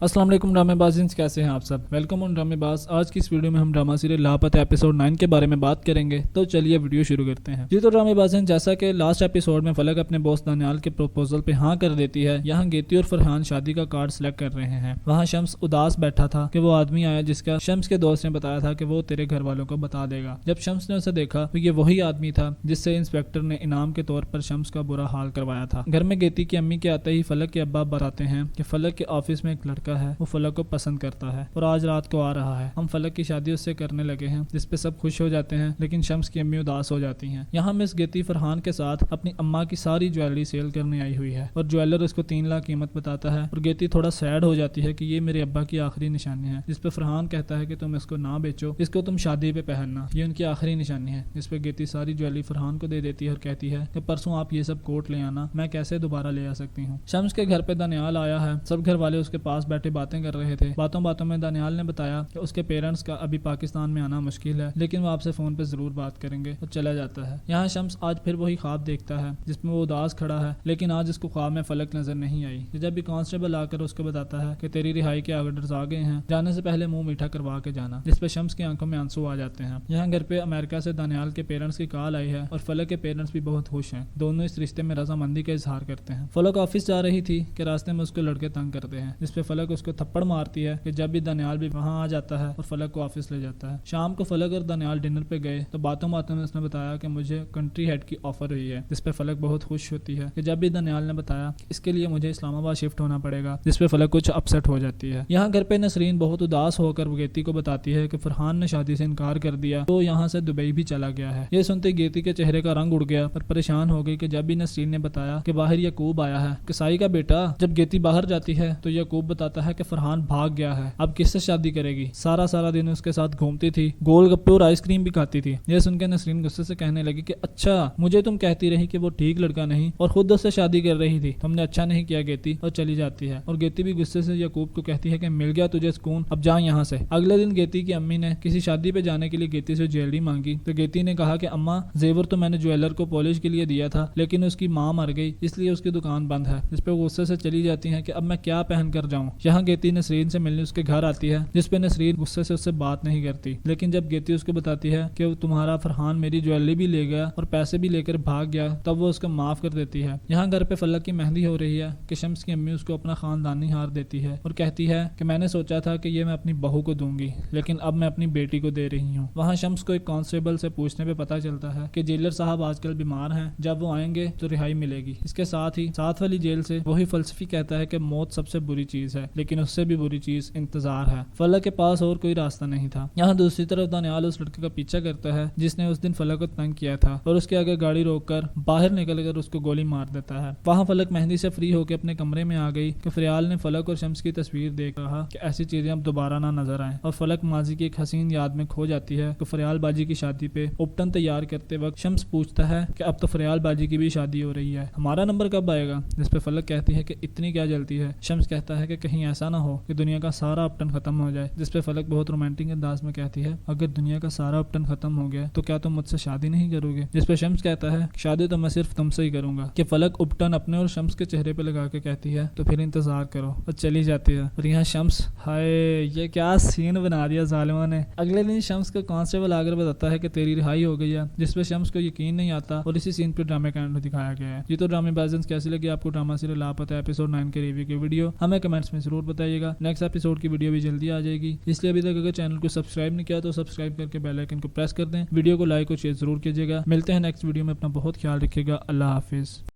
अस्सलाम वालेकुम ड्रामे बाज़िन्स, कैसे हैं आप सब। वेलकम ऑन ड्रामे बाज। आज की इस वीडियो में हम ड्रामा सीरियल लापता एपिसोड 9 के बारे में बात करेंगे। तो चलिए वीडियो शुरू करते हैं। जी तो ड्रामे बाज़िन्स, जैसा कि लास्ट एपिसोड में फलक अपने बॉस दानियाल के प्रपोजल पे हाँ कर देती है, यहाँ गेती और फरहान शादी का कार्ड सिलेक्ट कर रहे हैं। वहाँ शम्स उदास बैठा था कि वो आदमी आया जिसका शम्स के दोस्त ने बताया था कि वो तेरे घर वालों को बता देगा। जब शम्स ने उसे देखा तो ये वही आदमी था जिससे इंस्पेक्टर ने इनाम के तौर पर शम्स का बुरा हाल करवाया था। घर में गेती की अम्मी के आते ही फलक के अब्बा बताते हैं कि फलक के ऑफिस में एक लड़का है, वो फलक को पसंद करता है और आज रात को आ रहा है। हम फलक की शादी उससे करने लगे हैं, जिस पे सब खुश हो जाते हैं, लेकिन शम्स की अम्मी उदास हो जाती हैं। यहाँ मिस गेती फरहान के साथ अपनी अम्मा की सारी ज्वेलरी सेल करने आई हुई है और ज्वेलर उसको 3 लाख कीमत बताता है और गेती थोड़ा सैड हो जाती है कि ये मेरे अब्बा की आखिरी निशानी है। जिस पे फरहान कहता है कि तुम इसको ना बेचो, इसको तुम शादी पे पहनना, ये उनकी आखिरी निशानी है। जिस पे गेती सारी ज्वेलरी फरहान को दे देती है और कहती है कि परसों आप ये सब कोट ले आना, मैं कैसे दोबारा ले आ सकती हूँ। शम्स के घर पे दानियाल आया है। सब घर वाले उसके पास बैठे बातें कर रहे थे। बातों बातों में दानियाल ने बताया कि उसके पेरेंट्स का अभी पाकिस्तान में आना मुश्किल है, लेकिन वो आपसे फोन पे जरूर बात करेंगे और चला जाता है। यहाँ शम्स आज फिर वही ख्वाब देखता है जिसमें वो उदास खड़ा है, लेकिन आज उसको ख्वाब में फलक नजर नहीं आई। जब भी कांस्टेबल आकर उसको बताता है कि तेरी रिहाई के ऑर्डर्स आ गए हैं, जाने से पहले मुंह मीठा करवा के जाना, जिसपे शम्स की आंखों में आंसू आ जाते हैं। यहाँ घर पे अमेरिका से दानियाल के पेरेंट्स की कॉल आई है और फलक के पेरेंट्स भी बहुत खुश हैं। दोनों इस रिश्ते में रजामंदी का इजहार करते हैं। फलक ऑफिस जा रही थी कि रास्ते में उसको लड़के तंग करते हैं, जिसपे फलक उसको थप्पड़ मारती है कि जब भी दानियाल भी वहाँ आ जाता है और फलक को ऑफिस ले जाता है। शाम को फलक और दानियाल डिनर पे गए तो बातों बातों में उसने बताया कि मुझे कंट्री हेड की ऑफर हुई है, जिसपे फलक बहुत खुश होती है कि जब भी दानियाल ने बताया इसके लिए मुझे इस्लामाबाद शिफ्ट होना पड़ेगा, जिसपे फलक कुछ अपसेट हो जाती है। यहाँ घर पे नसरीन बहुत उदास होकर गेती को बताती है कि फरहान ने शादी से इनकार कर दिया तो यहाँ से दुबई भी चला गया है। ये सुनते गेती के चेहरे का रंग उड़ गया, पर परेशान हो गई कि जब भी नसरीन ने बताया कि बाहर यकूब आया है, कसाई का बेटा। जब गेती बाहर जाती है तो यकूब बताता है कि फरहान भाग गया है, अब किससे शादी करेगी। सारा दिन उसके साथ घूमती थी, गोलगप्पे और आइसक्रीम भी खाती थी। यह सुनकर नसरीन गुस्से से कहने लगी कि अच्छा, मुझे तुम कहती रही कि वो ठीक लड़का नहीं और खुद उससे शादी कर रही थी, तुमने अच्छा नहीं किया गेती, और चली जाती है। और गेती भी गुस्से से यकूब को कहती है कि मिल गया तुझे सुकून, अब जा यहाँ से। अगले दिन गेती की अम्मी ने किसी शादी पे जाने के लिए गेती से ज्वेलरी मांगी तो गेती ने कहा कि अम्मा, जेवर तो मैंने ज्वेलर को पॉलिश के लिए दिया था, लेकिन उसकी माँ मर गई इसलिए उसकी दुकान बंद है। जिस पे गुस्से से चली जाती है कि अब मैं क्या पहन कर जाऊँ। यहाँ गेती नसरीन से मिलने उसके घर आती है, जिसपे नसरीन गुस्से से उससे बात नहीं करती, लेकिन जब गेती उसको बताती है कि तुम्हारा फरहान मेरी ज्वेलरी भी ले गया और पैसे भी लेकर भाग गया, तब वो उसको माफ कर देती है। यहाँ घर पे फलक की मेहंदी हो रही है कि शम्स की अम्मी उसको अपना खानदानी हार देती है और कहती है कि मैंने सोचा था कि ये मैं अपनी बहू को दूंगी, लेकिन अब मैं अपनी बेटी को दे रही हूँ। वहाँ शम्स को एक कांस्टेबल से पूछने पे पता चलता है कि जेलर साहब आजकल बीमार हैं, जब वो आएंगे तो रिहाई मिलेगी। इसके साथ ही साथ वाली जेल से वही फलसफी कहता है कि मौत सबसे बुरी चीज है, लेकिन उससे भी बुरी चीज इंतजार है। फलक के पास और कोई रास्ता नहीं था। यहाँ दूसरी तरफ दानियाल उस लड़के का पीछा करता है जिसने उस दिन फलक को तंग किया था और उसके आगे गाड़ी रोककर बाहर निकलकर उसको गोली मार देता है। वहाँ फलक मेहंदी से फ्री होकर अपने कमरे में आ गई कि फरियाल ने फलक और शम्स की तस्वीर देख कहा कि ऐसी चीजें अब दोबारा ना नजर आए, और फलक माजी की एक हसीन याद में खो जाती है। तो फरियाल बाजी की शादी पे उपटन तैयार करते वक्त शम्स पूछता है कि अब तो फरियाल बाजी की भी शादी हो रही है, हमारा नंबर कब आएगा। जिसपे फलक कहती है कि इतनी क्या जल्दी है। शम्स कहता है कि कहीं ऐसा ना हो कि दुनिया का सारा उपटन खत्म हो जाए। जिसपे फलक बहुत रोमांटिक अंदाज में कहती है अगर दुनिया का सारा उपटन खत्म हो गया तो क्या तुम मुझसे शादी नहीं करोगे। जिसपे शम्स कहता है शादी तो मैं सिर्फ तुमसे ही करूंगा। कि फलक उपटन अपने और शम्स के चेहरे पे लगा के कहती है तो फिर इंतजार करो, और चली जाती है। और यहाँ शम्स, हाय ये क्या सीन बना दिया जालिमा ने। अगले दिन शम्स को कांस्टेबल आकर बताता है कि तेरी रिहाई हो गई है, जिसपे शम्स को यकीन नहीं आता और इसी सीन पे ड्रामे का एंड दिखाया गया है। ये तो ड्रामे बाज़िन्स, कैसी लगी आपको ड्रामा सीरियल लापता एपिसोड 9 के रिव्यू की वीडियो, हमें कमेंट्स में जरूर बताइएगा। नेक्स्ट एपिसोड की वीडियो भी जल्दी आ जाएगी, इसलिए अभी तक अगर चैनल को सब्सक्राइब नहीं किया तो सब्सक्राइब करके बेल आइकन को प्रेस कर दें। वीडियो को लाइक और शेयर जरूर कीजिएगा। मिलते हैं नेक्स्ट वीडियो में, अपना बहुत ख्याल रखिएगा। अल्लाह हाफिज।